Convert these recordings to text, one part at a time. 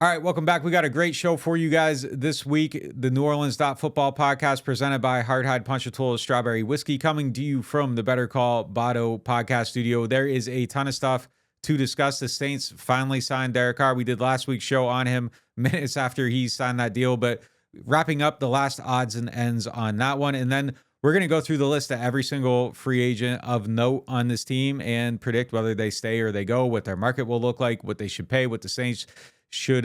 All right, welcome back. We got a great show for you guys this week. The NewOrleans.Football podcast presented by Hardhide Ponchatoula Strawberry Whiskey, coming to you from the Better Call BADEAUX podcast studio. There is a ton of stuff to discuss. The Saints finally signed Derek Carr. We did last week's show on him minutes after he signed that deal, but wrapping up the last odds and ends on that one. And then we're going to go through the list of every single free agent of note on this team and predict whether they stay or they go, what their market will look like, what they should pay, what the Saints should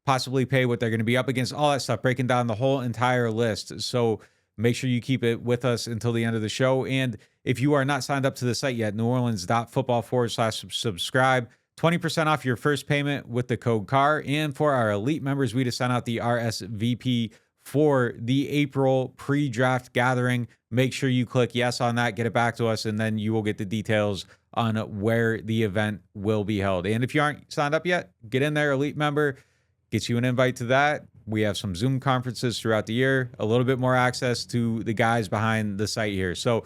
possibly pay, what they're going to be up against, all that stuff, breaking down the whole entire list. So make sure you keep it with us until the end of the show. And if you are not signed up to the site yet, NewOrleans.Football/subscribe, 20% off your first payment with the code CAR. And for our elite members, we just sent out the RSVP for the April pre-draft gathering. Make sure you click yes on that, get it back to us, and then you will get the details on where the event will be held. And if you aren't signed up yet, get in there. Elite member gets you an invite to that. We have some Zoom conferences throughout the year, a little bit more access to the guys behind the site here. So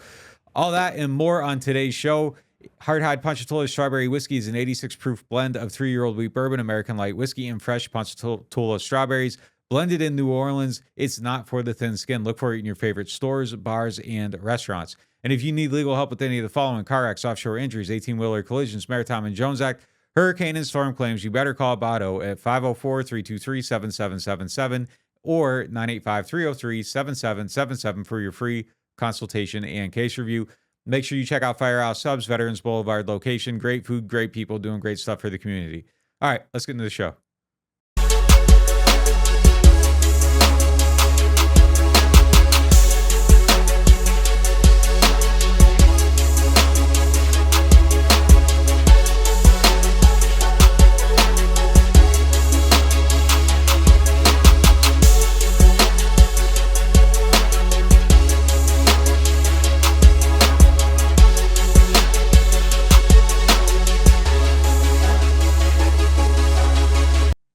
all that and more on today's show. Hardhide Ponchatoula Strawberry Whiskey is an 86 proof blend of 3-year-old wheat bourbon, American light whiskey, and fresh Ponchatoula strawberries. Blended in New Orleans, it's not for the thin skin. Look for it in your favorite stores, bars, and restaurants. And if you need legal help with any of the following: car accidents, offshore injuries, 18-wheeler collisions, Maritime Jones Act, hurricane and storm claims, you better call BADEAUX at 504-323-7777 or 985-303-7777 for your free consultation and case review. Make sure you check out Firehouse Subs, Veterans Boulevard location. Great food, great people, doing great stuff for the community. All right, let's get into the show.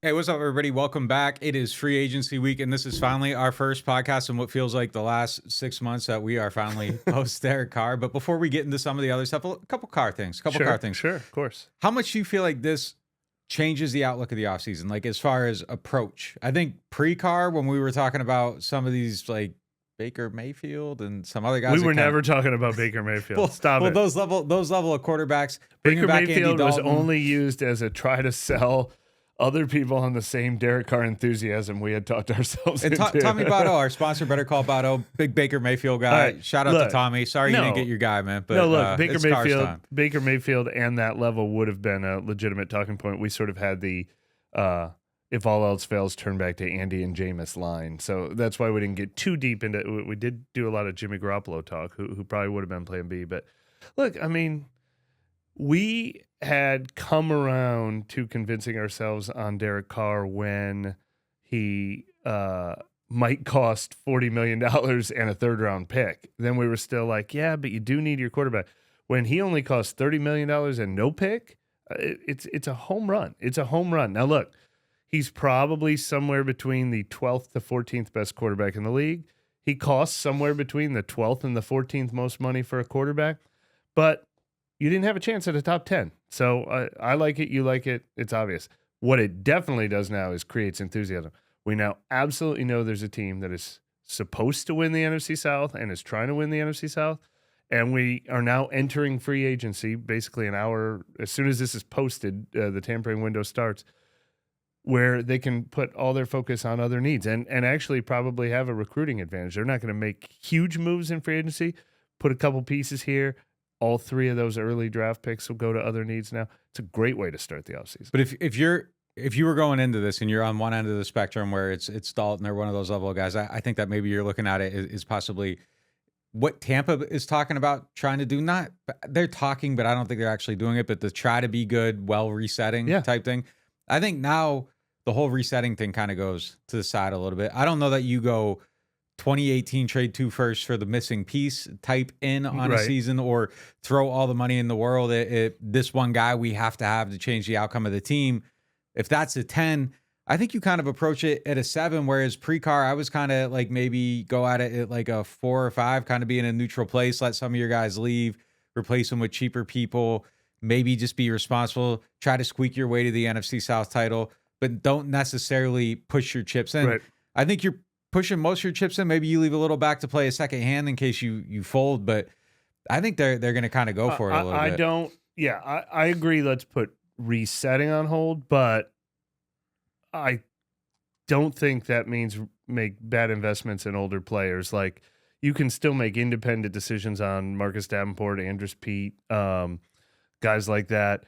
Hey, what's up, everybody? Welcome back. It is free agency week, and this is finally our first podcast in what feels like the last 6 months that we are finally post Derek Carr. But before we get into some of the other stuff, a couple car things. Sure, of course. How much do you feel like this changes the outlook of the offseason, like as far as approach? I think pre-Carr, when we were talking about some of these, like Baker Mayfield and some other guys. We were never talking about Baker Mayfield. Stop it. Those level of quarterbacks. Baker Mayfield was only used as a try to sell other people on the same Derek Carr enthusiasm we had talked ourselves into. Tommy BADEAUX, our sponsor, Better Call BADEAUX, big Baker Mayfield guy. Right, shout out to Tommy. Sorry you didn't get your guy, man. But Baker Mayfield and that level would have been a legitimate talking point. We sort of had the if all else fails, turn back to Andy and Jameis line. So that's why we didn't get too deep into it. We did do a lot of Jimmy Garoppolo talk, who probably would have been plan B. But look, I mean, we had come around to convincing ourselves on Derek Carr when he might cost $40 million and a third-round pick. Then we were still like, yeah, but you do need your quarterback. When he only costs $30 million and no pick, it's a home run. It's a home run. Now, look, he's probably somewhere between the 12th to 14th best quarterback in the league. He costs somewhere between the 12th and the 14th most money for a quarterback. But you didn't have a chance at a top 10. So I like it. You like it. It's obvious. What it definitely does now is creates enthusiasm. We now absolutely know there's a team that is supposed to win the NFC South and is trying to win the NFC South. And we are now entering free agency basically an hour. As soon as this is posted, the tampering window starts, where they can put all their focus on other needs and actually probably have a recruiting advantage. They're not going to make huge moves in free agency, put a couple pieces here. All three of those early draft picks will go to other needs now. It's a great way to start the offseason. But if you were going into this and you're on one end of the spectrum where it's Dalton or one of those level of guys, I think that maybe you're looking at it is possibly what Tampa is talking about trying to do. Not they're talking, but I don't think they're actually doing it. But to try to be good, well resetting type thing. I think now the whole resetting thing kind of goes to the side a little bit. I don't know that you go 2018 trade 2 firsts for the missing piece type in on a season, or throw all the money in the world at this one guy we have to change the outcome of the team. If that's a 10, I think you kind of approach it at a 7, whereas pre-Carr, I was kind of like maybe go at it at like a 4 or 5, kind of be in a neutral place, let some of your guys leave, replace them with cheaper people, maybe just be responsible, try to squeak your way to the NFC South title. but don't necessarily push your chips in. Right. I think you're pushing most of your chips in. Maybe you leave a little back to play a second hand in case you fold, but I think they're going to kind of go for it a little bit. I agree. Let's put resetting on hold, but I don't think that means make bad investments in older players. Like, you can still make independent decisions on Marcus Davenport, Andrus Peat, guys like that.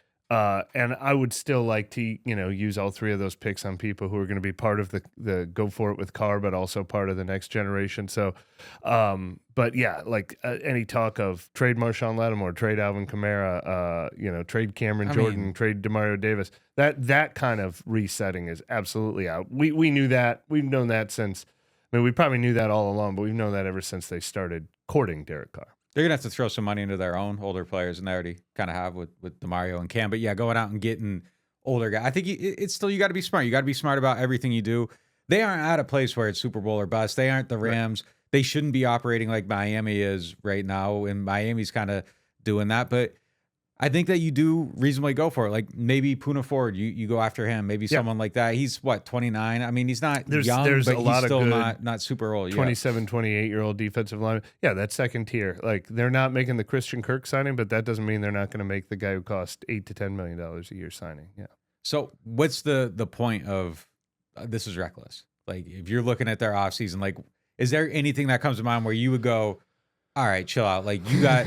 And I would still like to, use all three of those picks on people who are going to be part of the go for it with Carr, but also part of the next generation. So, but yeah, like any talk of trade Marshawn Lattimore, trade Alvin Kamara, trade Cameron Jordan, trade DeMario Davis, that kind of resetting is absolutely out. We knew that. We've known that since, we probably knew that all along, but we've known that ever since they started courting Derek Carr. They're going to have to throw some money into their own older players, and they already kind of have with DeMario and Cam. But yeah, going out and getting older guys. I think it's still, you got to be smart. You got to be smart about everything you do. They aren't at a place where it's Super Bowl or bust. They aren't the Rams. Right. They shouldn't be operating like Miami is right now, and Miami's kind of doing that. But I think that you do reasonably go for it. Like maybe Poona Ford, you go after him. Maybe someone like that. He's 29? I mean, he's not young, but he's still not super old. 27, 28-year-old defensive lineman. Yeah, that's second tier. Like, they're not making the Christian Kirk signing, but that doesn't mean they're not going to make the guy who cost $8 to $10 million a year signing. Yeah. So what's the point of this is reckless? Like, if you're looking at their offseason, like, is there anything that comes to mind where you would go, all right, chill out. Like, you got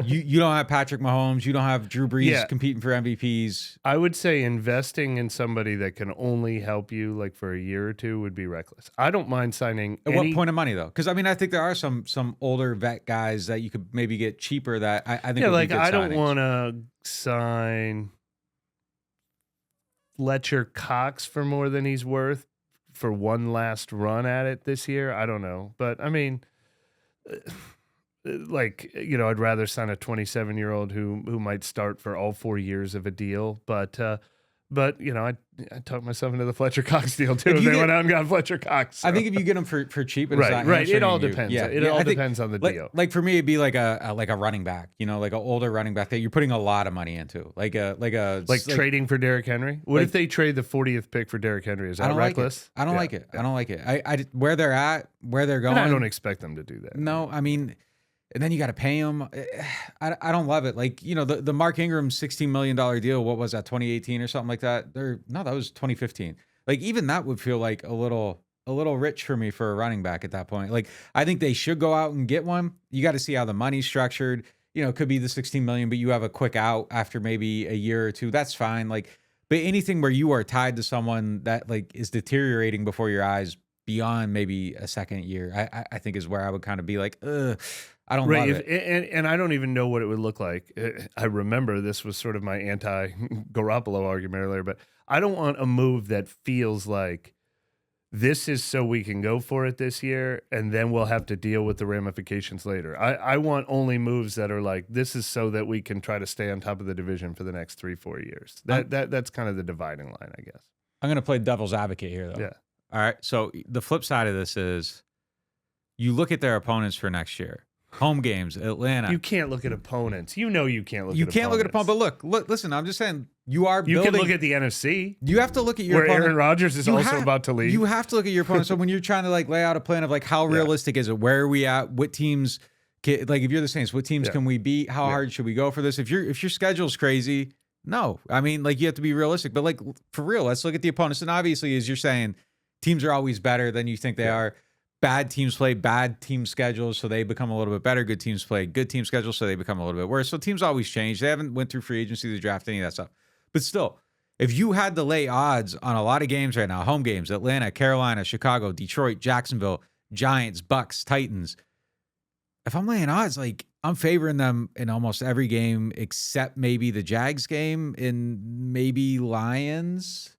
you don't have Patrick Mahomes, you don't have Drew Brees competing for MVPs. I would say investing in somebody that can only help you like for a year or two would be reckless. I don't mind signing. At what point of money though? Because I think there are some older vet guys that you could maybe get cheaper. That I think would be good I signings. don't want to sign Fletcher Cox for more than he's worth for one last run at it this year. I don't know, but I mean. I'd rather sign a 27-year-old who might start for all 4 years of a deal, but I talked myself into the Fletcher Cox deal too. They went out and got Fletcher Cox. So. I think if you get him for cheap, it's right. It all depends. It all depends on the deal. Like for me, it'd be like a running back, like an older running back that you're putting a lot of money into, like trading for Derrick Henry. What if they trade the 40th pick for Derrick Henry? Is that reckless? I don't like it. I don't like it. I where they're at, where they're going. And I don't expect them to do that. No, I mean. And then you got to pay him. I don't love it. Like, the Mark Ingram $16 million deal, what was that, 2018 or something like that? No, that was 2015. Like, even that would feel like a little rich for me for a running back at that point. Like, I think they should go out and get one. You got to see how the money's structured. It could be the 16 million, but you have a quick out after maybe a year or two. That's fine. Like, but anything where you are tied to someone that like is deteriorating before your eyes beyond maybe a second year, I think is where I would kind of be like, I don't love it. And I don't even know what it would look like. I remember this was sort of my anti-Garoppolo argument earlier, but I don't want a move that feels like this is so we can go for it this year, and then we'll have to deal with the ramifications later. I want only moves that are like, this is so that we can try to stay on top of the division for the next 3-4 years. That's kind of the dividing line, I guess. I'm going to play devil's advocate here, though. Yeah. All right. So the flip side of this is you look at their opponents for next year. Home games, Atlanta. You can't look at opponents. You can't look at opponents. You can't look at opponents. But look, listen, I'm just saying, you can look at the NFC. You have to look at your where opponent. Aaron Rodgers is also about to leave. You have to look at your opponent. So when you're trying to like lay out a plan of like how realistic is it? Where are we at? What teams like if you're the Saints, what teams can we beat? How hard should we go for this? If your schedule's crazy, no. I mean, like, you have to be realistic. But like, for real, let's look at the opponents. And obviously, as you're saying, teams are always better than you think they are. Bad teams play bad team schedules, so they become a little bit better. Good teams play good team schedules, so they become a little bit worse. So teams always change. They haven't went through free agency, the draft, any of that stuff. But still, if you had to lay odds on a lot of games right now, home games, Atlanta, Carolina, Chicago, Detroit, Jacksonville, Giants, Bucks, Titans, if I'm laying odds, like, I'm favoring them in almost every game except maybe the Jags game and maybe Lions.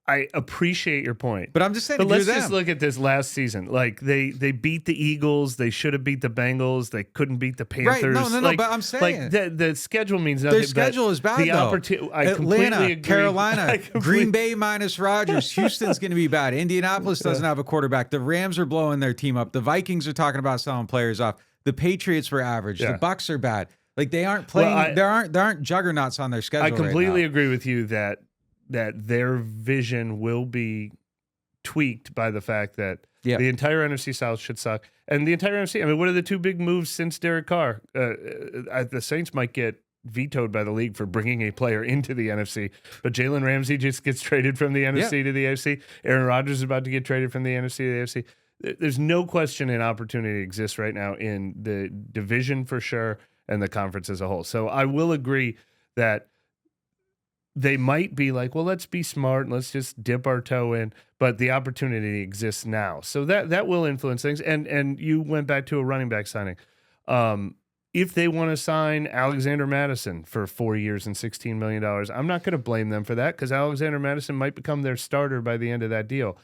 I appreciate your point. But I'm just saying, but let's just look at this last season. Like, they beat the Eagles. They should have beat the Bengals. They couldn't beat the Panthers. Right. No, but I'm saying. Like, the schedule means nothing. Their schedule is bad, though. Atlanta, Carolina, Green Bay minus Rodgers. Houston's going to be bad. Indianapolis doesn't have a quarterback. The Rams are blowing their team up. The Vikings are talking about selling players off. The Patriots were average. The Bucks are bad. Like, they aren't playing. There aren't juggernauts on their schedule. I completely agree with you that their vision will be tweaked by the fact that the entire NFC South should suck. And the entire NFC, I mean, what are the two big moves since Derek Carr? The Saints might get vetoed by the league for bringing a player into the NFC, but Jalen Ramsey just gets traded from the NFC to the AFC. Aaron Rodgers is about to get traded from the NFC to the AFC. There's no question an opportunity exists right now in the division for sure and the conference as a whole. So I will agree that they might be like, well, let's be smart and let's just dip our toe in, but the opportunity exists now. So that will influence things. And you went back to a running back signing. If they want to sign Alexander Madison for 4 years and $16 million, I'm not going to blame them for that because Alexander Madison might become their starter by the end of that deal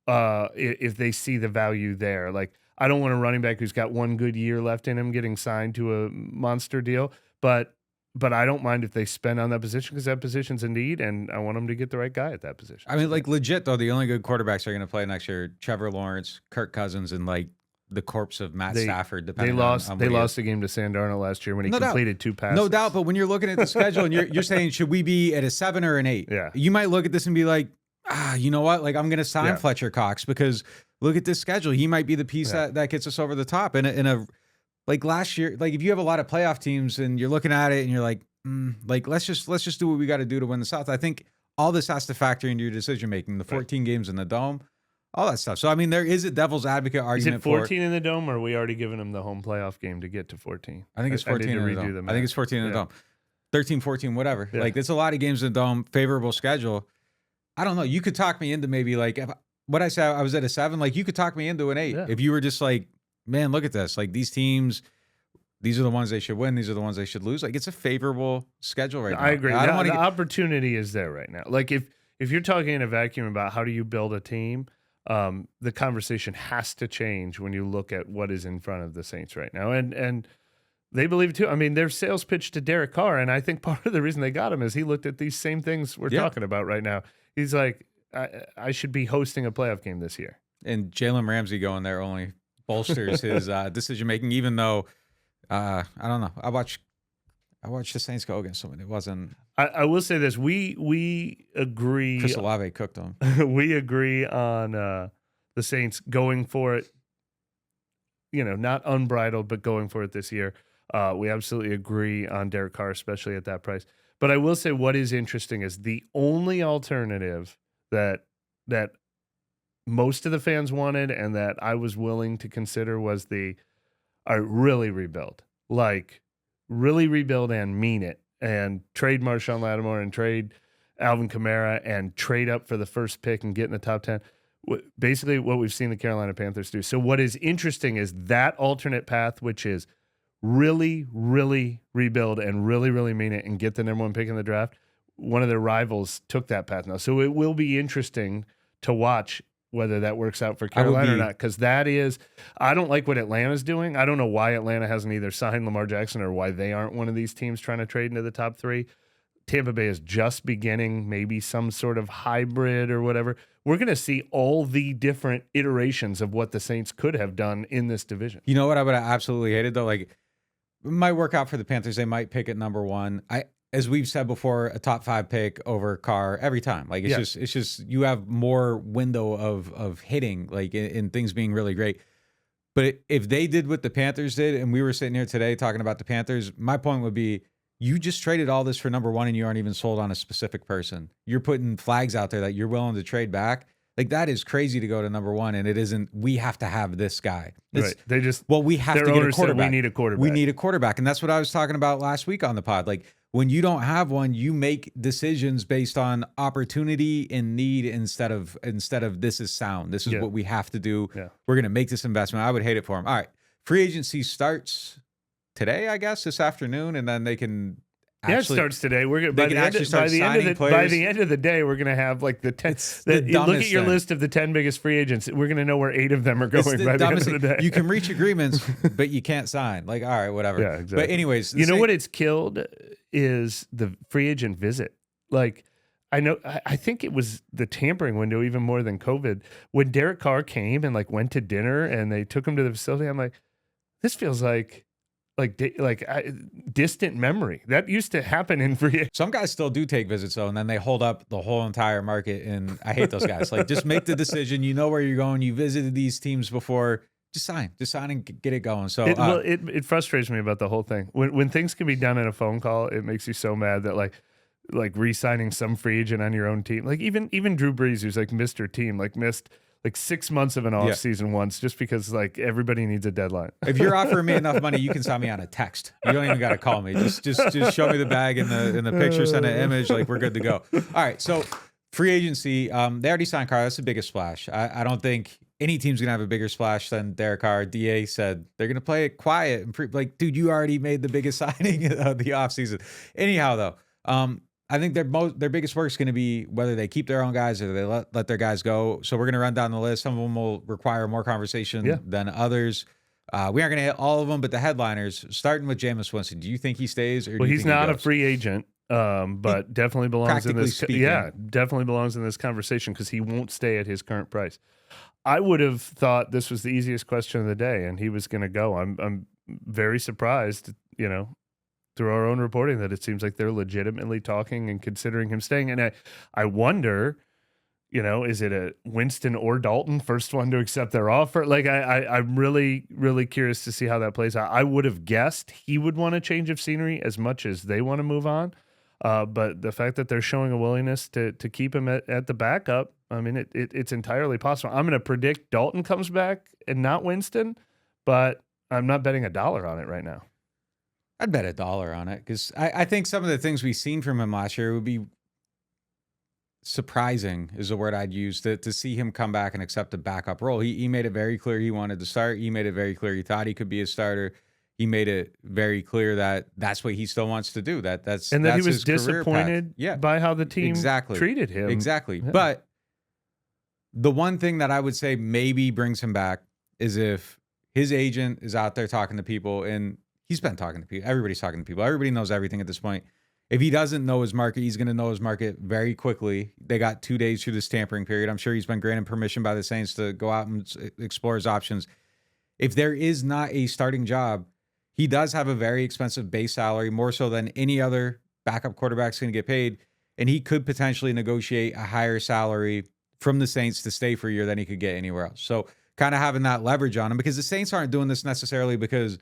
if they see the value there. Like, I don't want a running back who's got one good year left in him getting signed to a monster deal, but I don't mind if they spend on that position because that position's a need, and I want them to get the right guy at that position. I mean, like, legit, though, the only good quarterbacks are going to play next year, Trevor Lawrence, Kirk Cousins, and, like, the corpse of Matt Stafford. They lost the game to Sam Darnold last year when he completed 2 passes. No doubt, but when you're looking at the schedule and you're saying, should we be at a 7 or an 8? Yeah. You might look at this and be like, you know what? Like, I'm going to sign Fletcher Cox because look at this schedule. He might be the piece that gets us over the top. In a like last year, like if you have a lot of playoff teams and you're looking at it and you're like, like let's just do what we got to do to win the South. I think all this has to factor into your decision making. The 14 games in the Dome, all that stuff. So I mean, there is a devil's advocate argument. Is it 14 in the Dome, or are we already giving them the home playoff game to get to 14? I think it's 14 in the Dome. I think it's 14 in the Dome. 13, 14, whatever. Yeah. Like, it's a lot of games in the Dome. Favorable schedule. I don't know. You could talk me into maybe like what I said. I was at a 7. Like, you could talk me into an 8 if you were just like, man, look at this. Like, these teams. These are the ones they should win. These are the ones they should lose. Like, it's a favorable schedule right now. I agree. The opportunity is there right now. Like, if you're talking in a vacuum about how do you build a team, the conversation has to change when you look at what is in front of the Saints right now. And they believe it too. I mean, their sales pitch to Derek Carr, and I think part of the reason they got him is he looked at these same things we're talking about right now. He's like, I should be hosting a playoff game this year. And Jalen Ramsey going there only bolsters his decision making, even though I don't know. I watched the Saints go against someone. It wasn't. I will say this: we agree. Chris Olave cooked them. We agree on the Saints going for it. You know, not unbridled, but going for it this year. We absolutely agree on Derek Carr, especially at that price. But I will say, what is interesting is the only alternative that most of the fans wanted and that I was willing to consider was really rebuild. Like, really rebuild and mean it. And trade Marshawn Lattimore and trade Alvin Kamara and trade up for the first pick and get in the top 10. Basically what we've seen the Carolina Panthers do. So what is interesting is that alternate path, which is really, really rebuild and really, really mean it and get the number 1 pick in the draft. One of their rivals took that path now. So it will be interesting to watch whether that works out for Carolina or not, because that is, I don't like what Atlanta's doing. I don't know why Atlanta hasn't either signed Lamar Jackson or why they aren't one of these teams trying to trade into the top 3. Tampa Bay is just beginning, maybe some sort of hybrid or whatever. We're going to see all the different iterations of what the Saints could have done in this division. You know what I would have absolutely hated, though? Like, it might work out for the Panthers. They might pick at number 1. As we've said before, a top 5 pick over Carr every time. Like, it's just you have more window of hitting, like, in things being really great. But if they did what the Panthers did, and we were sitting here today talking about the Panthers, my point would be, you just traded all this for number 1 and you aren't even sold on a specific person. You're putting flags out there that you're willing to trade back. Like, that is crazy to go to number 1, and it isn't, we have to have this guy. Right. We have to get a quarterback. We need a quarterback. We need a quarterback. And that's what I was talking about last week on the pod. Like, when you don't have one, you make decisions based on opportunity and need instead of this is sound. This is what we have to do. Yeah. We're going to make this investment. I would hate it for him. All right. Free agency starts today, I guess, this afternoon, and then they can it starts today. We're gonna by the end of the day, we're gonna have like the 10. Look at your list of the 10 biggest free agents. We're gonna know where 8 of them are going by the end of the day. You can reach agreements, but you can't sign. Like, all right, whatever. Yeah, exactly. But anyways, you know what it's killed is the free agent visit. Like, I think it was the tampering window even more than COVID. When Derek Carr came and like went to dinner and they took him to the facility, I'm like, this feels like distant memory. That used to happen in free. Some guys still do take visits though, and then they hold up the whole entire market. And I hate those guys. Like, just make the decision. You know where you're going. You visited these teams before. Just sign and get it going. So it frustrates me about the whole thing. When things can be done in a phone call, it makes you so mad that like re-signing some free agent on your own team. Like even Drew Brees, who's like Mr. Team, like missed like 6 months of an off season once just because like everybody needs a deadline. If you're offering me enough money, you can sign me on a text. You don't even got to call me. Just show me the bag in the picture, send an image, like we're good to go. All right, so free agency. They already signed Carr. That's the biggest splash. I don't think any team's gonna have a bigger splash than Derek Carr. DA said they're gonna play it quiet and like, dude, you already made the biggest signing of the offseason. Anyhow, though, I think their biggest work is going to be whether they keep their own guys or they let their guys go. So we're going to run down the list. Some of them will require more conversation than others. We aren't going to hit all of them, but the headliners, starting with Jameis Winston, do you think he stays? Or he's not a free agent, but definitely belongs in this. Speaking. Yeah, definitely belongs in this conversation because he won't stay at his current price. I would have thought this was the easiest question of the day, and he was going to go. I'm very surprised, through our own reporting, that it seems like they're legitimately talking and considering him staying. And I wonder, is it a Winston or Dalton first one to accept their offer? Like I'm really, really curious to see how that plays out. I would have guessed he would want a change of scenery as much as they want to move on. But the fact that they're showing a willingness to keep him at the backup, I mean, it's entirely possible. I'm going to predict Dalton comes back and not Winston, but I'm not betting $1 on it right now. I'd bet $1 on it because I think some of the things we've seen from him last year would be surprising, is the word I'd use, to see him come back and accept a backup role. He made it very clear he wanted to start. He made it very clear he thought he could be a starter. He made it very clear that that's what he still wants to do. That's he was his disappointed by how the team treated him. Exactly. Yeah. But the one thing that I would say maybe brings him back is if his agent is out there talking to people, and he's been talking to people. Everybody's talking to people. Everybody knows everything at this point. If he doesn't know his market, he's going to know his market very quickly. They got 2 days through this tampering period. I'm sure he's been granted permission by the Saints to go out and explore his options. If there is not a starting job, he does have a very expensive base salary, more so than any other backup quarterback's going to get paid. And he could potentially negotiate a higher salary from the Saints to stay for a year than he could get anywhere else. So kind of having that leverage on him, because the Saints aren't doing this necessarily because,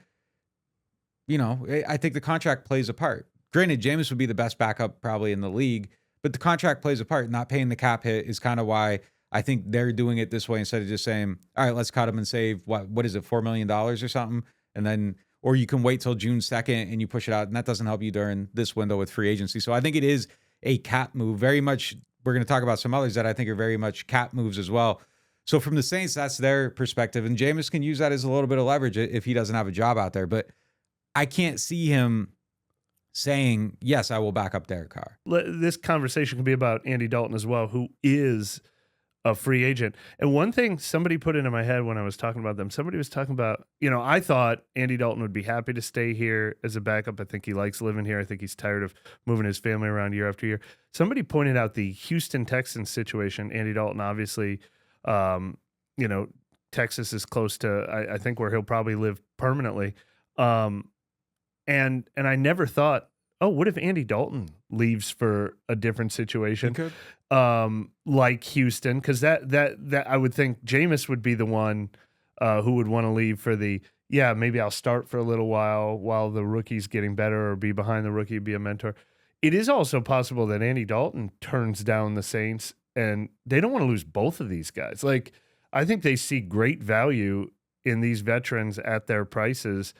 I think the contract plays a part. Granted, Jameis would be the best backup probably in the league, but the contract plays a part. Not paying the cap hit is kind of why I think they're doing it this way instead of just saying, all right, let's cut him and save, what is it, $4 million or something? And then, or you can wait till June 2nd and you push it out, and that doesn't help you during this window with free agency. So I think it is a cap move. Very much, we're going to talk about some others that I think are very much cap moves as well. So from the Saints, that's their perspective. And Jameis can use that as a little bit of leverage if he doesn't have a job out there. But I can't see him saying, yes, I will back up Derek Carr. This conversation can be about Andy Dalton as well, who is a free agent. And one thing somebody put into my head when I was talking about them, somebody was talking about, I thought Andy Dalton would be happy to stay here as a backup. I think he likes living here. I think he's tired of moving his family around year after year. Somebody pointed out the Houston Texans situation. Andy Dalton, obviously, Texas is close to, I think, where he'll probably live permanently. And I never thought, what if Andy Dalton leaves for a different situation, like Houston? Because that I would think Jameis would be the one who would want to leave for maybe I'll start for a little while the rookie's getting better, or be behind the rookie, be a mentor. It is also possible that Andy Dalton turns down the Saints, and they don't want to lose both of these guys. Like, I think they see great value in these veterans at their prices.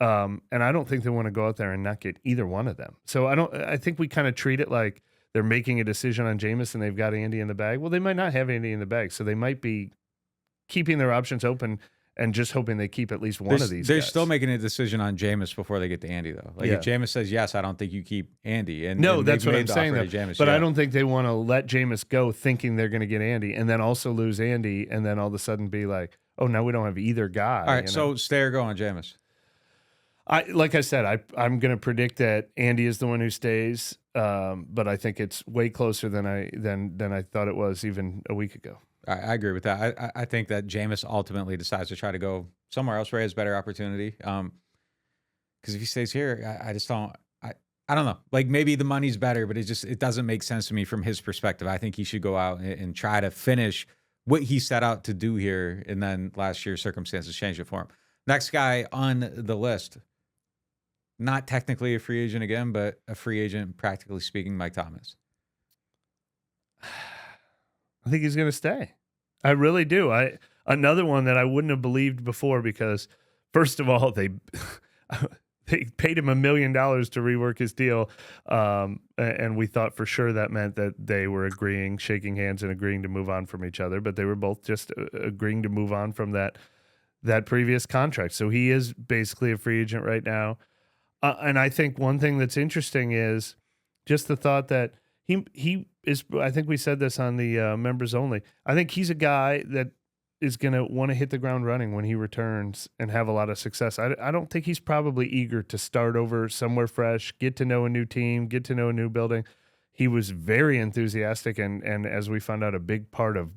And I don't think they want to go out there and not get either one of them. So I think we kind of treat it like they're making a decision on Jameis and they've got Andy in the bag. Well, they might not have Andy in the bag, so they might be keeping their options open and just hoping they keep at least one of these They're guys. still making a decision on Jameis before they get to Andy, though. Like, if Jameis says yes, I don't think you keep Andy. No, that's what I'm saying. Jameis, but I don't think they want to let Jameis go thinking they're going to get Andy and then also lose Andy and then all of a sudden be like, oh, now we don't have either guy. All right, so stay or go on Jameis. Like I said, I'm going to predict that Andy is the one who stays, but I think it's way closer than I thought it was even a week ago. I agree with that. I think that Jameis ultimately decides to try to go somewhere else where he has better opportunity. Because Because if he stays here, I just don't. I don't know. Like maybe the money's better, but it doesn't make sense to me from his perspective. I think he should go out and try to finish what he set out to do here, and then last year circumstances changed it for him. Next guy on the list, not technically a free agent again, but a free agent, practically speaking, Mike Thomas. I think he's going to stay. I really do. Another one that I wouldn't have believed before because, first of all, they paid him $1 million to rework his deal, and we thought for sure that meant that they were shaking hands and agreeing to move on from each other, but they were both just agreeing to move on from that previous contract. So he is basically a free agent right now. And I think one thing that's interesting is just the thought that he is, I think we said this on the members only, I think he's a guy that is going to want to hit the ground running when he returns and have a lot of success. I don't think he's probably eager to start over somewhere fresh, get to know a new team, get to know a new building. He was very enthusiastic and as we found out, a big part of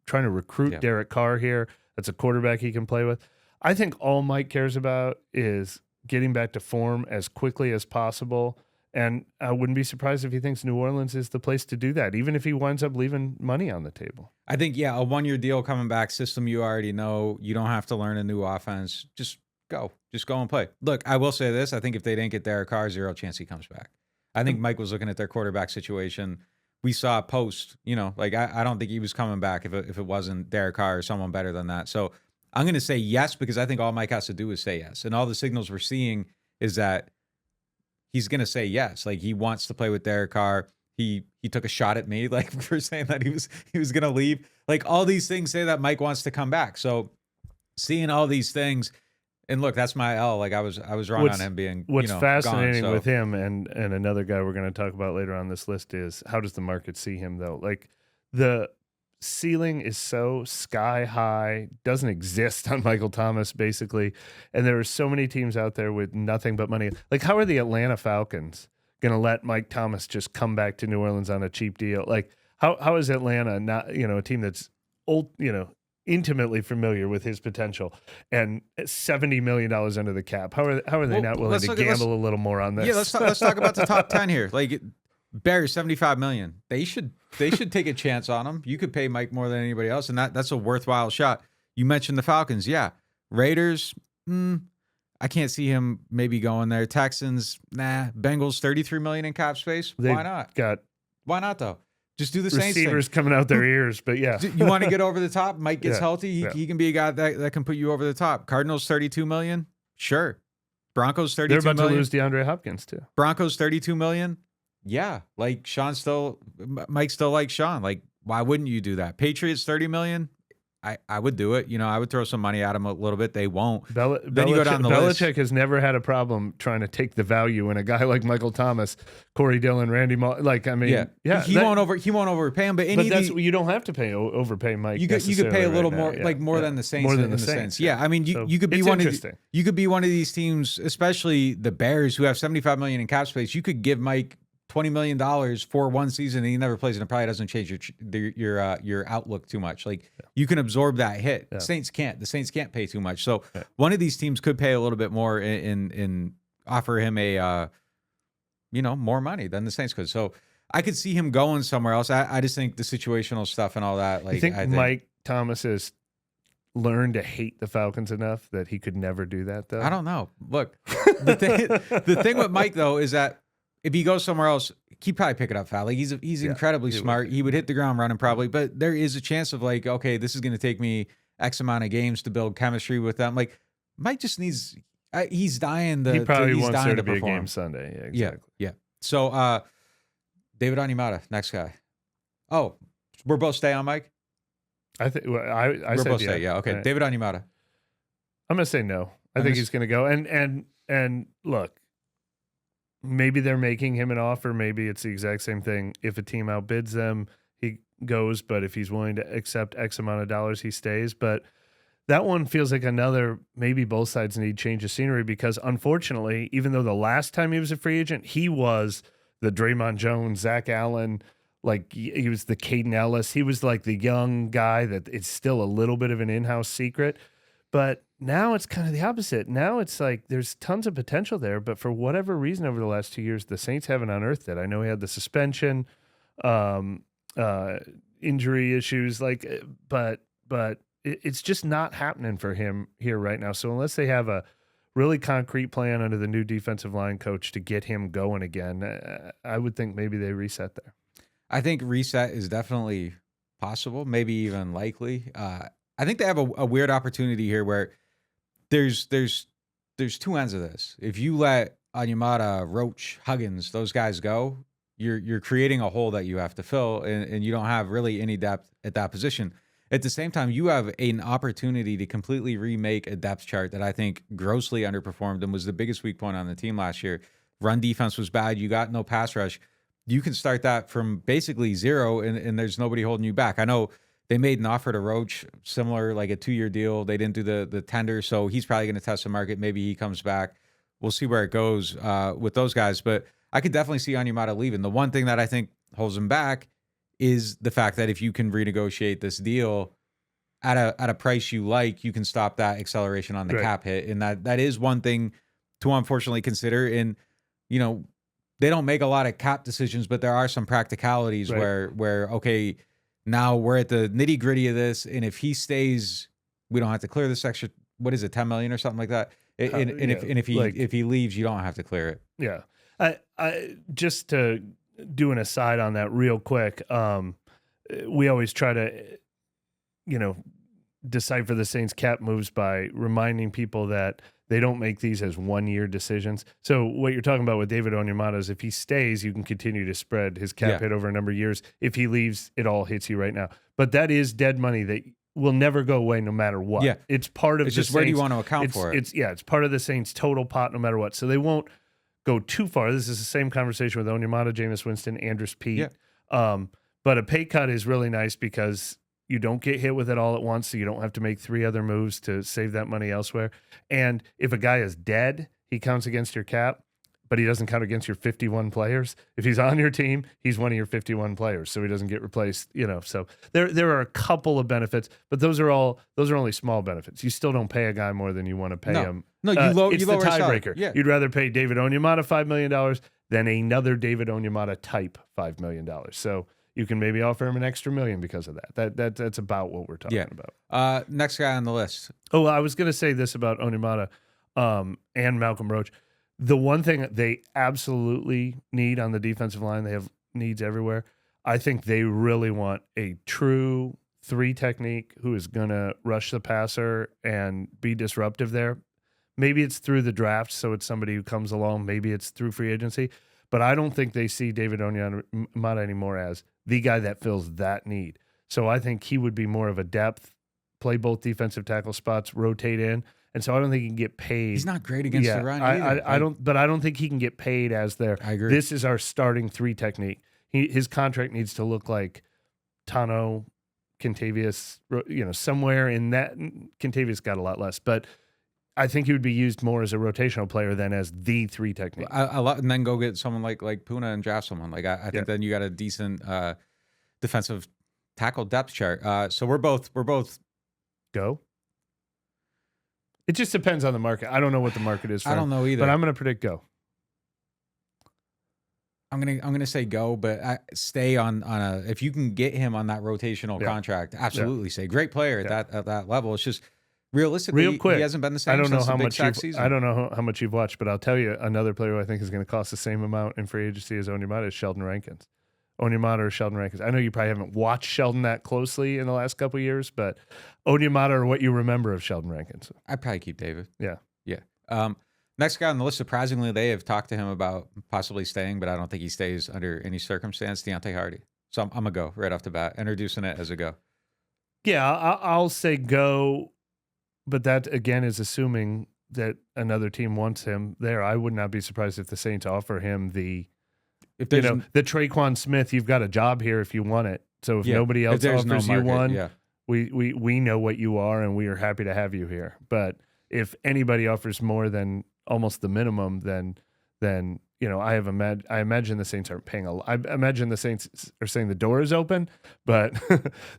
trying to recruit Derek Carr here. That's a quarterback he can play with. I think all Mike cares about is getting back to form as quickly as possible. And I wouldn't be surprised if he thinks New Orleans is the place to do that, even if he winds up leaving money on the table. I think, a 1-year deal coming back, system you already know. You don't have to learn a new offense. Just go and play. Look, I will say this. I think if they didn't get Derek Carr, 0 chance he comes back. I think Mike was looking at their quarterback situation. We saw a post, I don't think he was coming back if it wasn't Derek Carr or someone better than that. So I'm going to say yes, because I think all Mike has to do is say yes. And all the signals we're seeing is that he's going to say yes. Like he wants to play with Derek Carr. He took a shot at me, like for saying that he was going to leave. Like all these things say that Mike wants to come back. So seeing all these things, and look, that's my L. Like I was wrong on him being. What's fascinating gone, so. with him and another guy we're going to talk about later on this list is how does the market see him though? Like the ceiling is so sky high, doesn't exist on Michael Thomas basically, and there are so many teams out there with nothing but money. Like how are the Atlanta Falcons going to let Mike Thomas just come back to New Orleans on a cheap deal? Like how is Atlanta not, a team that's old, intimately familiar with his potential and $70 million under the cap? How are they not willing to gamble a little more on this? Yeah, let's talk about the top 10 here. Like Bears, $75 million. They should take a chance on him. You could pay Mike more than anybody else, and that's a worthwhile shot. You mentioned the Falcons, yeah. Raiders, I can't see him maybe going there. Texans, nah. Bengals, $33 million in cap space. Why not? Why not though? Just do the Saints thing. Receivers coming out their ears, but yeah. You want to get over the top? Mike gets healthy. He can be a guy that can put you over the top. Cardinals, $32 million. Sure. Broncos, $32 million. They're about to lose DeAndre Hopkins too. Broncos, $32 million. Yeah, like Mike still likes Sean. Like, why wouldn't you do that? Patriots, $30 million. I would do it. I would throw some money at him a little bit. They won't. Then you go down the list. Belichick has never had a problem trying to take the value in a guy like Michael Thomas, Corey Dillon, Randy Moss. He won't overpay him. But you don't have to overpay Mike. You could pay a little more, more than the Saints. More than the Saints. Yeah, I mean, you could be one of you could be one of these teams, especially the Bears, who have $75 million in cap space. You could give Mike $20 million for one season and he never plays, and it probably doesn't change your outlook too much. Like you can absorb that hit. The Saints can't. The Saints can't pay too much. So one of these teams could pay a little bit more and offer him a more money than the Saints could. So I could see him going somewhere else. I just think the situational stuff and all that. Like I think Mike Thomas has learned to hate the Falcons enough that he could never do that though. I don't know. Look, the thing with Mike though is that if he goes somewhere else, he'd probably pick it up foul. Like he's incredibly smart. He would hit the ground running probably, but there is a chance of like, okay, this is going to take me X amount of games to build chemistry with them. Like Mike just needs. He's dying. He probably wants there to be a game Sunday. Yeah, exactly. Yeah. So David Onyemata, next guy. Oh, we're both stay on Mike. I think I we're said both stay. Yeah. Okay. Right. David Onyemata. I'm gonna say no. I think he's gonna go. And look. Maybe they're making him an offer. Maybe it's the exact same thing. If a team outbids them, he goes. But if he's willing to accept X amount of dollars, he stays. But that one feels like another, maybe both sides need change of scenery because unfortunately, even though the last time he was a free agent, he was the Draymond Jones, Zach Allen, like he was the Caden Ellis. He was like the young guy that it's still a little bit of an in-house secret. But now it's kind of the opposite. Now it's like there's tons of potential there, but for whatever reason over the last 2 years, the Saints haven't unearthed it. I know he had the suspension, um, injury issues, but it's just not happening for him here right now. So unless they have a really concrete plan under the new defensive line coach to get him going again, I would think maybe they reset there. I think reset is definitely possible, maybe even likely. I think they have a weird opportunity here where there's two ends of this. If you let Onyemata, Roach, Huggins, those guys go, you're creating a hole that you have to fill, and you don't have really any depth at that position. At the same time, you have an opportunity to completely remake a depth chart that I think grossly underperformed and was the biggest weak point on the team last year. Run defense was bad. You got no pass rush. You can start that from basically zero, and there's nobody holding you back. I know they made an offer to Roach, similar, like a 2-year deal. They didn't do the tender, so he's probably going to test the market. Maybe he comes back. We'll see where it goes with those guys. But I could definitely see Onyemata leaving. The one thing that I think holds him back is the fact that if you can renegotiate this deal at a price you like, you can stop that acceleration on the cap hit. And that is one thing to unfortunately consider. And, you know, they don't make a lot of cap decisions, but there are some practicalities where, okay, now we're at the nitty gritty of this. And if he stays, we don't have to clear this extra, what is it, 10 million or something like that. If he leaves, you don't have to clear it. Yeah. I just to do an aside on that real quick. We always try to, decipher the Saints cap moves by reminding people that they don't make these as 1-year decisions. So what you're talking about with David Onyemata is if he stays, you can continue to spread his cap hit over a number of years. If he leaves, it all hits you right now. But that is dead money that will never go away no matter what. Yeah. It's part of it's the just Saints, where do you want to account for it? It's part of the Saints' total pot no matter what. So they won't go too far. This is the same conversation with Onyemata, Jameis Winston, Andrus Peat. Yeah. But a pay cut is really nice because you don't get hit with it all at once, so you don't have to make 3 other moves to save that money elsewhere. And if a guy is dead, he counts against your cap, but he doesn't count against your 51 players. If he's on your team, he's one of your 51 players, so he doesn't get replaced. So there are a couple of benefits, but those are only small benefits. You still don't pay a guy more than you want to pay him. No, it's the tiebreaker. Yeah. You'd rather pay David Onyemata $5 million than another David Onyemata type $5 million. So you can maybe offer him an extra $1 million because of that. That's about what we're talking about. Next guy on the list. Oh, I was going to say this about Onyemata and Malcolm Roach. The one thing they absolutely need on the defensive line, they have needs everywhere. I think they really want a true 3 technique who is going to rush the passer and be disruptive there. Maybe it's through the draft, so it's somebody who comes along. Maybe it's through free agency. But I don't think they see David Onyemata anymore as the guy that fills that need. So I think he would be more of a depth, play both defensive tackle spots, rotate in. And so I don't think he can get paid. He's not great against the run either. I don't think he can get paid as their, I agree. This is our starting 3 technique. His contract needs to look like Tano, Kentavious, somewhere in that. Kentavious got a lot less, but I think he would be used more as a rotational player than as the 3 technique. And then go get someone like Puna and draft someone. I think then you got a decent defensive tackle depth chart. So we're both go. It just depends on the market. I don't know what the market is for I don't know either. But I'm going to predict go. I'm gonna say go, but stay on a, if you can get him on that rotational contract, absolutely stay. Great player at that level. It's just realistically, real quick, he hasn't been the same. I don't know since how the much Big Sack season. I don't know how much you've watched, but I'll tell you another player who I think is going to cost the same amount in free agency as Onyemata is Sheldon Rankins. Onyemata or Sheldon Rankins. I know you probably haven't watched Sheldon that closely in the last couple of years, but Onyemata or what you remember of Sheldon Rankins. I'd probably keep David. Yeah. Next guy on the list, surprisingly, they have talked to him about possibly staying, but I don't think he stays under any circumstance. Deontay Hardy. So I'm going to go right off the bat, introducing it as a go. Yeah, I'll say go, but that, again, is assuming that another team wants him there. I would not be surprised if the Saints offer him the Traquan Smith, you've got a job here if you want it. So if nobody else offers you one, we know what you are, and we are happy to have you here. But if anybody offers more than almost the minimum, then I imagine the Saints aren't paying I imagine the Saints are saying the door is open, but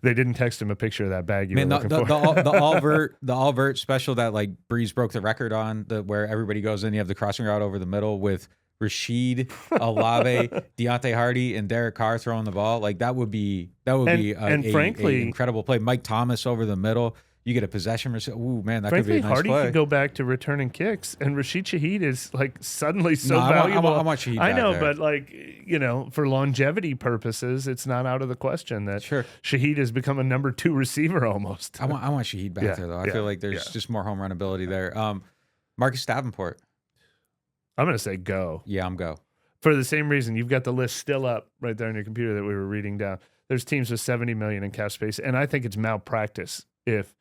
they didn't text him a picture of that bag you were looking for. The Allvert special that like Breeze broke the record on, where everybody goes in, you have the crossing route over the middle with Rashid, Olave, Deontay Hardy, and Derek Carr throwing the ball. Like that would be frankly, incredible play. Mike Thomas over the middle. You get a possession. Ooh, man, that could be a nice Hardy play. could go back to returning kicks, and Rashid Shaheed is like suddenly so valuable. I want Shaheed. I know, there. but like for longevity purposes, it's not out of the question that Shaheed has become a number 2 receiver almost. I want Shaheed back there though. I feel like there's just more home run ability there. Marcus Davenport. I'm gonna say go. Yeah, I'm go. For the same reason, you've got the list still up right there on your computer that we were reading down. There's teams with $70 million in cap space, and I think it's malpractice if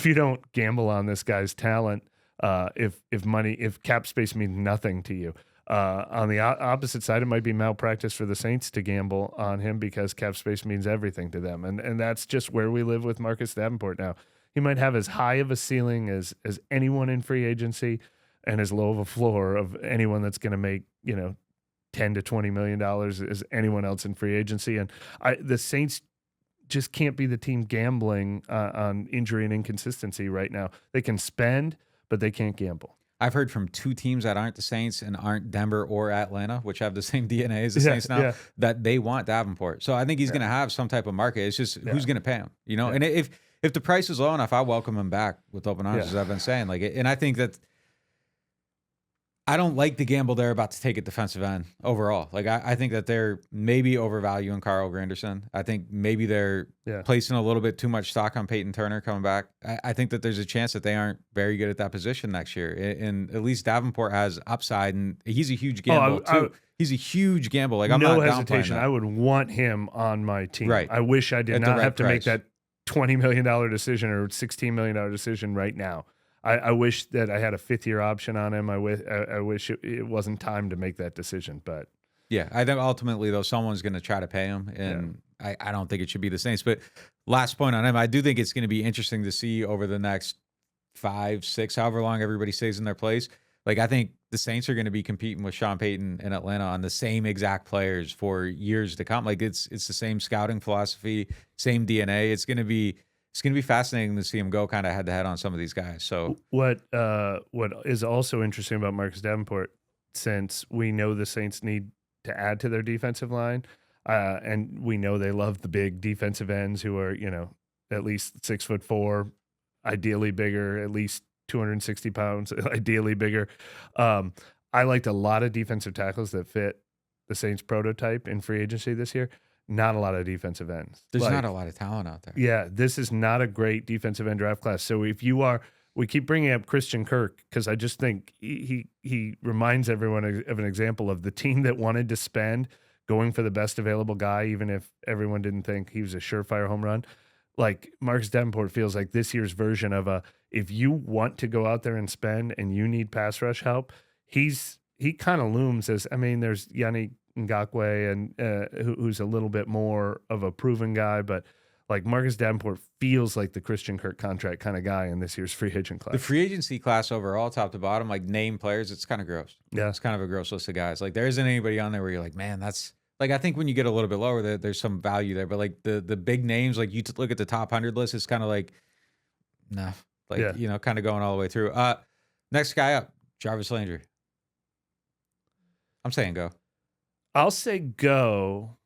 you don't gamble on this guy's talent, if cap space means nothing to you. On the opposite side, it might be malpractice for the Saints to gamble on him because cap space means everything to them, and that's just where we live with Marcus Davenport now. He might have as high of a ceiling as anyone in free agency, and as low of a floor of anyone that's going to make $10 to $20 million as anyone else in free agency. And the Saints just can't be the team gambling on injury and inconsistency right now. They can spend, but they can't gamble. I've heard from 2 teams that aren't the Saints and aren't Denver or Atlanta, which have the same DNA as the Saints now, that they want Davenport. So I think he's going to have some type of market. It's just who's going to pay him, And if the price is low enough, I welcome him back with open arms, as I've been saying. And I think that I don't like the gamble they're about to take at defensive end overall. Like I think that they're maybe overvaluing Carl Granderson. I think maybe they're placing a little bit too much stock on Peyton Turner coming back. I think that there's a chance that they aren't very good at that position next year. And at least Davenport has upside, and he's a huge gamble too. He's a huge gamble. Like I'm no not hesitation. I would want him on my team. Right. I wish I did not have to make that $20 million decision or $16 million decision right now. I wish that I had a 5th-year option on him. I wish it wasn't time to make that decision. But yeah, I think ultimately, though, someone's going to try to pay him, and I don't think it should be the Saints. But last point on him, I do think it's going to be interesting to see over the next 5, 6, however long everybody stays in their place. Like I think the Saints are going to be competing with Sean Payton in Atlanta on the same exact players for years to come. Like it's the same scouting philosophy, same DNA. It's going to be fascinating to see him go kind of head to head on some of these guys. So what is also interesting about Marcus Davenport, since we know the Saints need to add to their defensive line, and we know they love the big defensive ends who are at least 6'4", ideally bigger, at least 260 pounds, ideally bigger. I liked a lot of defensive tackles that fit the Saints prototype in free agency this year. Not a lot of defensive ends. There's not a lot of talent out there. Yeah, this is not a great defensive end draft class. So if you are, we keep bringing up Christian Kirk because I just think he reminds everyone of an example of the team that wanted to spend going for the best available guy, even if everyone didn't think he was a surefire home run. Like Marcus Davenport feels like this year's version of if you want to go out there and spend and you need pass rush help, he kind of looms as, there's Yannick Ngakoue and who's a little bit more of a proven guy, but like Marcus Davenport feels like the Christian Kirk contract kind of guy in this year's free agent class. The free agency class overall, top to bottom, like name players, it's kind of gross. Yeah, it's kind of a gross list of guys. Like there isn't anybody on there where you're like, man, that's like, I think when you get a little bit lower, there's some value there, but like the big names, like you look at the top 100 list, it's kind of like, nah, like kind of going all the way through. Next guy up, Jarvis Landry. I'm saying go. I'll say go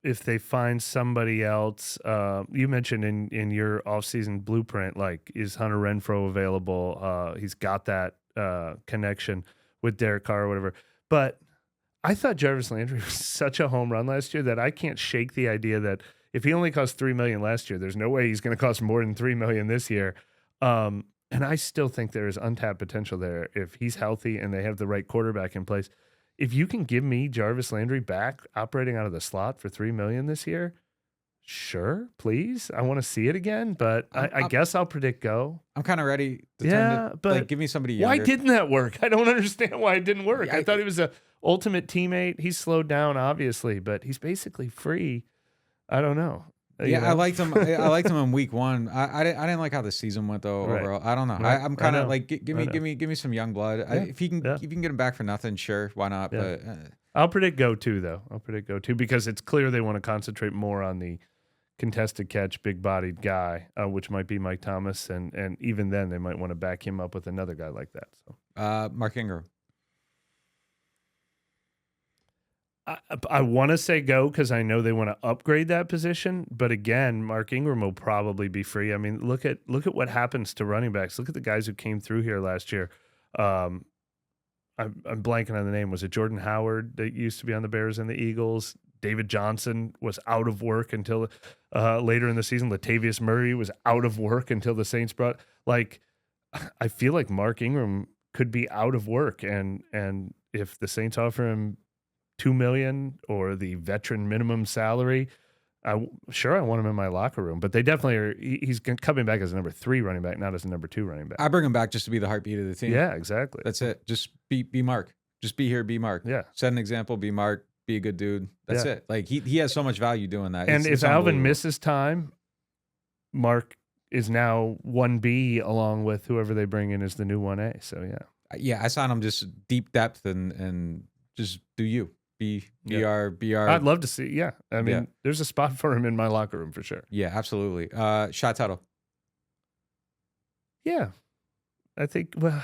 if they find somebody else. You mentioned in your offseason blueprint, like, is Hunter Renfrow available? He's got that connection with Derek Carr or whatever. But I thought Jarvis Landry was such a home run last year that I can't shake the idea that if he only cost $3 million last year, there's no way he's going to cost more than $3 million this year. And I still think there is untapped potential there if he's healthy and they have the right quarterback in place. If you can give me Jarvis Landry back operating out of the slot for $3 million this year, sure, please. I want to see it again, but I guess I'll predict go. I'm kind of ready to but like, give me somebody younger. Why didn't that work? I don't understand why it didn't work. I thought he was an ultimate teammate. He's slowed down, obviously, but he's basically free. I don't know. I liked him. I liked him in week 1. I didn't like how the season went though. Right. Overall, I don't know. Right. I'm kind I of know. like give me some young blood. If you can get him back for nothing, sure, why not? Yeah. But I'll predict go-to though. I'll predict go-to because it's clear they want to concentrate more on the contested catch, big-bodied guy, which might be Mike Thomas, and even then they might want to back him up with another guy like that. So, Mark Ingram. I want to say go because I know they want to upgrade that position, but again, Mark Ingram will probably be free. I mean, look at what happens to running backs. Look at the guys who came through here last year. I'm blanking on the name. Was it Jordan Howard that used to be on the Bears and the Eagles? David Johnson was out of work until later in the season. Latavius Murray was out of work until the Saints brought. Like, I feel like Mark Ingram could be out of work, and if the Saints offer him $2 million or the veteran minimum salary, I want him in my locker room. But they definitely are. He's coming back as a number 3 running back, not as a number 2 running back. I bring him back just to be the heartbeat of the team. Yeah, exactly. That's it. Just be Mark. Just be here. Be Mark. Yeah. Set an example. Be Mark. Be a good dude. That's it. Like he has so much value doing that. And if Alvin misses time, Mark is now 1B along with whoever they bring in as the new 1A. So yeah, I saw him just deep depth and just do you. Be our. I'd love to see. Yeah, I mean, there's a spot for him in my locker room for sure. Yeah, absolutely. Shot Tuttle. Yeah, I think. Well,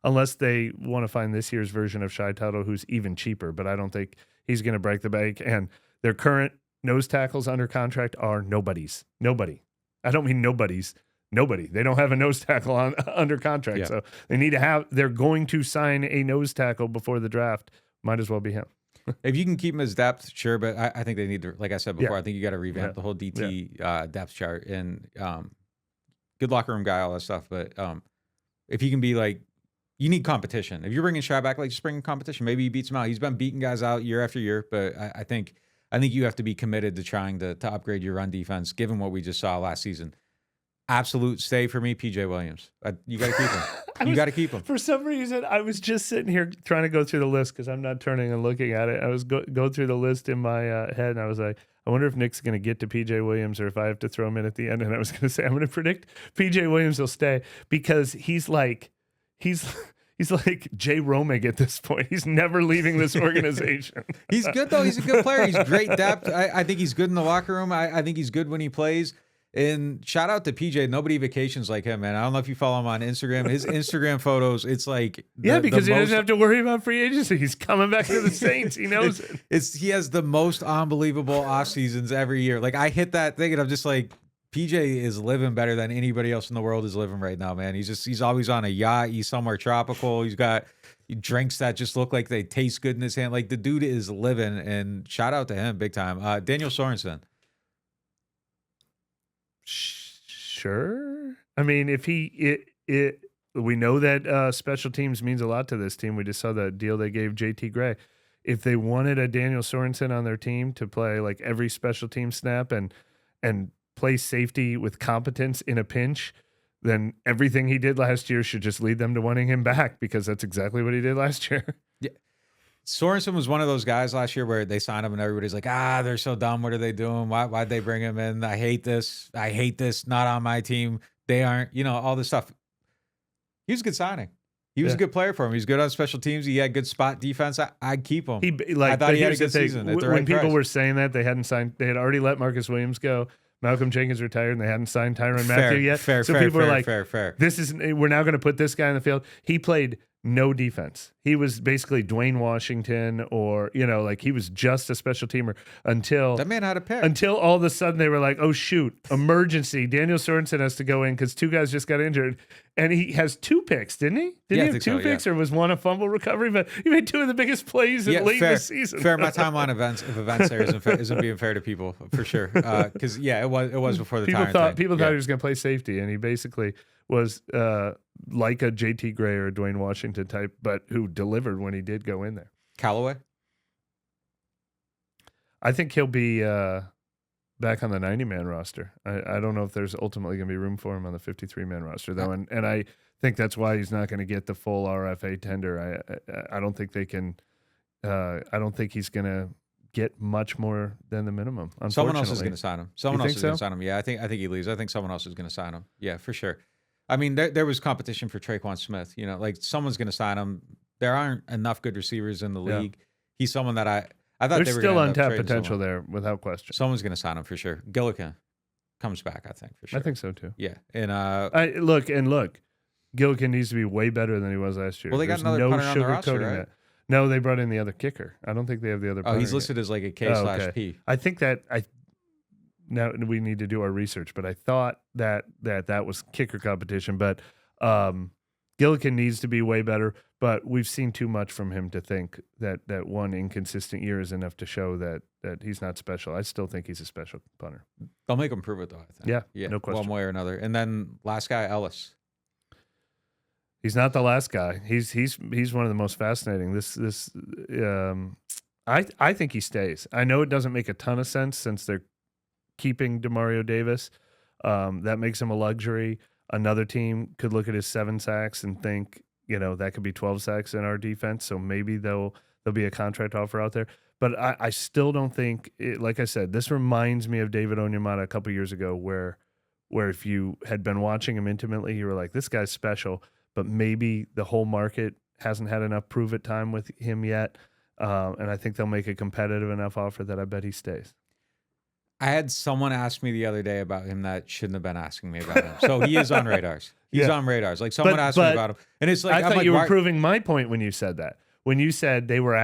unless they want to find this year's version of Shy Tuttle, who's even cheaper, but I don't think he's going to break the bank. And their current nose tackles under contract are nobodies. Nobody. I don't mean nobodies. Nobody. They don't have a nose tackle under contract, so they need to have. They're going to sign a nose tackle before the draft. Might as well be him. If you can keep him as depth, sure, but I think they need to, like I said before, I think you got to revamp the whole DT depth chart and good locker room guy, all that stuff. But if you can be like, you need competition. If you're bringing Shy back, like just bring competition. Maybe he beats him out. He's been beating guys out year after year, but I think you have to be committed to trying to upgrade your run defense, given what we just saw last season. Absolute stay for me, PJ Williams. You got to keep him. You got to keep him. For some reason, I was just sitting here trying to go through the list because I'm not turning and looking at it. I was go through the list in my head, and I was like, I wonder if Nick's going to get to PJ Williams or if I have to throw him in at the end. And I was going to say, I'm going to predict PJ Williams will stay because he's like Jay Romig at this point. He's never leaving this organization. He's good, though. He's a good player. He's great depth. I think he's good in the locker room. I think he's good when he plays. And shout out to PJ. Nobody vacations like him, man. I don't know if you follow him on Instagram. His Instagram photos, it's like because he doesn't have to worry about free agency. He's coming back to the Saints. He knows it. He has the most unbelievable off seasons every year. Like I hit that thing, and I'm just like, PJ is living better than anybody else in the world is living right now, man. He's always on a yacht. He's somewhere tropical. He drinks that just look like they taste good in his hand. Like the dude is living, and shout out to him big time. Daniel Sorensen. Sure. I mean, if we know that special teams means a lot to this team. We just saw the deal they gave JT Gray. If they wanted a Daniel Sorensen on their team to play like every special team snap and play safety with competence in a pinch, then everything he did last year should just lead them to wanting him back because that's exactly what he did last year. Yeah. Sorensen was one of those guys last year where they signed him and everybody's like, they're so dumb. What are they doing? Why'd they bring him in? I hate this. Not on my team. They aren't, all this stuff. He was a good signing. He was a good player for him. He's good on special teams. He had good spot defense. I'd keep him. I thought he had a good season. When people were saying that, they hadn't signed. They had already let Marcus Williams go. Malcolm Jenkins retired, and they hadn't signed Tyrann Mathieu yet. People were like, "This is we're now going to put this guy in the field." He played no defense. He was basically Dwayne Washington, or he was just a special teamer until that man had a pick. Until all of a sudden they were like, "Oh shoot, emergency! Daniel Sorensen has to go in because 2 guys just got injured." And he has 2 picks, didn't he? Did he have 2 picks, or was one a fumble recovery? But he made 2 of the biggest plays late in the season. Fair. My timeline of events there isn't being fair to people for sure. Because it was before the people thought he was going to play safety, and he basically was like a JT Gray or a Dwayne Washington type, but who delivered when he did go in there. Callaway? I think he'll be back on the 90-man roster. I don't know if there's ultimately going to be room for him on the 53-man roster, though, and I think that's why he's not going to get the full RFA tender. I don't think they can. I don't think he's going to get much more than the minimum. Someone else is going to sign him. Someone else is going so? to sign him. Yeah, I think he leaves. I think someone else is going to sign him. Yeah, for sure. I mean, there was competition for Traquan Smith. You know, like someone's going to sign him. There aren't enough good receivers in the league. He's someone that I thought There's they were still gonna end up untapped trading potential someone. there without question. Someone's going to sign him for sure. Gillikin comes back, I think, for sure. I think so too. Yeah, and Look, Gillikin needs to be way better than he was last year. well, they got There's another no punter on the roster, sugarcoating right? that. No, they brought in the other kicker. I don't think they have the other. Oh, he's punter listed yet. as like a K/P. I think that now we need to do our research, but I thought that was kicker competition. But Gillikin needs to be way better. But we've seen too much from him to think that one inconsistent year is enough to show that he's not special. I still think he's a special punter. They'll make him prove it though. I think. Yeah, no question. One way or another. And then last guy, Ellis. He's not the last guy. He's one of the most fascinating. I think he stays. I know it doesn't make a ton of sense since they're keeping Demario Davis. That makes him a luxury. Another team could look at his 7 sacks and think, that could be 12 sacks in our defense. So maybe there'll be a contract offer out there. But I still don't think, like I said, this reminds me of David Onyemata a couple years ago where if you had been watching him intimately, you were like, this guy's special. But maybe the whole market hasn't had enough prove-it time with him yet. And I think they'll make a competitive enough offer that I bet he stays. I had someone ask me the other day about him that shouldn't have been asking me about him. So he is on radars. He's on radars. Like someone asked me about him. And it's like, I thought you were proving my point when you said that. When you said they were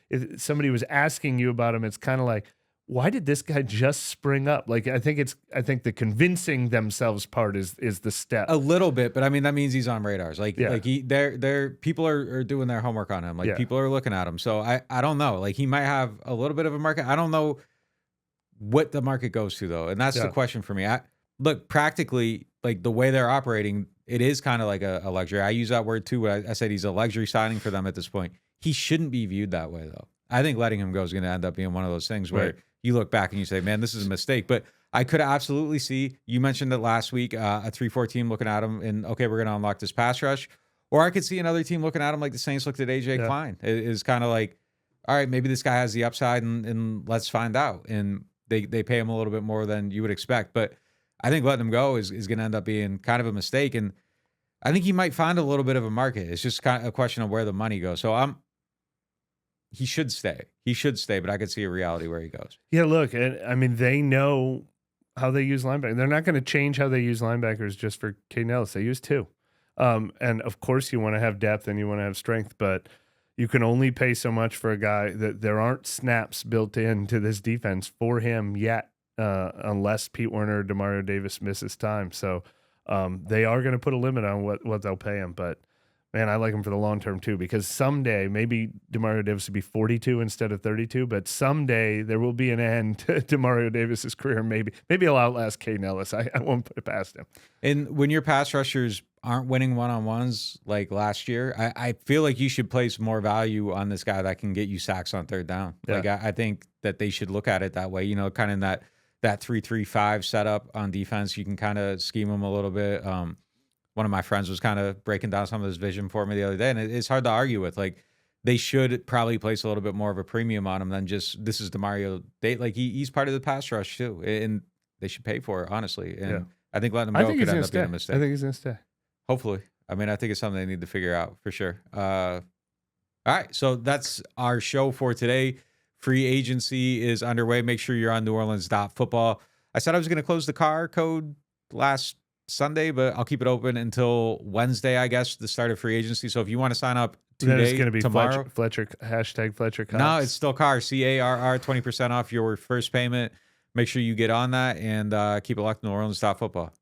if somebody was asking you about him, it's kind of like, why did this guy just spring up? Like, I think the convincing themselves part is the step. A little bit, but I mean, that means he's on radars. Like people are doing their homework on him. Like people are looking at him. So I don't know. Like he might have a little bit of a market. I don't know what the market goes to though. And that's the question for me. Look, practically, like the way they're operating, it is kind of like a luxury. I use that word too. I said he's a luxury signing for them at this point. He shouldn't be viewed that way though. I think letting him go is going to end up being one of those things where you look back and you say, man, this is a mistake. But I could absolutely see, you mentioned it last week, a 3-4 team looking at him and, okay, we're going to unlock this pass rush. Or I could see another team looking at him like the Saints looked at A.J. Klein. It is kind of like, all right, maybe this guy has the upside and let's find out. And they pay him a little bit more than you would expect. But I think letting him go is going to end up being kind of a mistake. And I think he might find a little bit of a market. It's just kind of a question of where the money goes. So he should stay. He should stay, but I could see a reality where he goes. Yeah, look, I mean, they know how they use linebackers. They're not going to change how they use linebackers just for Caden Ellis. They use 2. And, of course, you want to have depth and you want to have strength, but you can only pay so much for a guy that there aren't snaps built into this defense for him yet, unless Pete Werner or Demario Davis misses time. So they are going to put a limit on what they'll pay him, but man, I like him for the long term too, because someday maybe Demario Davis will be 42 instead of 32, but someday there will be an end to Demario Davis's career. Maybe he'll outlast Caden Ellis. I won't put it past him. And when your pass rushers aren't winning one-on-ones like last year, I feel like you should place more value on this guy that can get you sacks on third down. Yeah. Like I think that they should look at it that way. Kind of in that 3-3-5 setup on defense. You can kind of scheme them a little bit. One of my friends was kind of breaking down some of his vision for me the other day, and it's hard to argue with. Like, they should probably place a little bit more of a premium on him than just this is Demario. He's part of the pass rush too, and they should pay for it, honestly. And I think letting him go could end up being a mistake. I think he's going to stay. Hopefully. I mean, I think it's something they need to figure out for sure. All right, so that's our show for today. Free agency is underway. Make sure you're on NewOrleans.Football. I said I was going to close the car code last Sunday, but I'll keep it open until Wednesday, I guess, the start of free agency. So if you want to sign up today, it's going to be tomorrow, Fletcher Fletcher. No, it's still CAR, CARR, 20% off your first payment. Make sure you get on that and keep it locked to NewOrleans.Football.